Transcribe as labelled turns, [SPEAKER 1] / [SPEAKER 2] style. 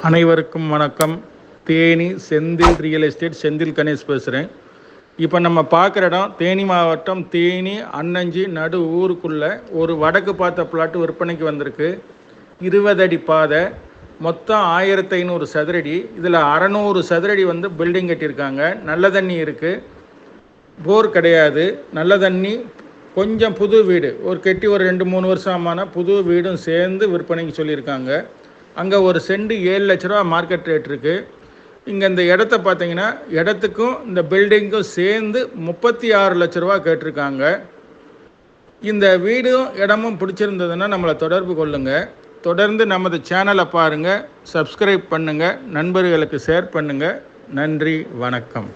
[SPEAKER 1] அனைவருக்கும் வணக்கம். Theni Senthil real estate Senthil Ganesh பேசுகிறேன். இப்போ நம்ம பார்க்குற இடம் தேனி மாவட்டம் தேனி அன்னஞ்சி நடு ஊருக்குள்ளே ஒரு வடக்கு பார்த்த பிளாட்டு விற்பனைக்கு வந்திருக்கு. 20 அடி பாதை, மொத்தம் 1500 சதுரடி. இதில் 600 சதுரடி பில்டிங் கட்டியிருக்காங்க. நல்ல தண்ணி இருக்குது, போர் கிடையாது. நல்ல தண்ணி, கொஞ்சம் புது வீடு, கட்டி ஒரு 2-3 வருஷமான புது வீடும் சேர்ந்து விற்பனைக்கு சொல்லியிருக்காங்க. அங்கே ஒரு செண்டு 7 லட்ச ரூபா மார்க்கெட் ரேட் இருக்குது. இங்கே இந்த இடத்த பார்த்தீங்கன்னா இடத்துக்கும் இந்த பில்டிங்க்கும் சேர்ந்து 36 லட்ச ரூபா கேட்டிருக்காங்க. இந்த வீடும் இடமும் பிடிச்சிருந்ததுன்னா நம்மளை தொடர்பு கொள்ளுங்கள். தொடர்ந்து நமது சேனலை பாருங்கள், சப்ஸ்கிரைப் பண்ணுங்கள், நண்பர்களுக்கு ஷேர் பண்ணுங்கள். நன்றி, வணக்கம்.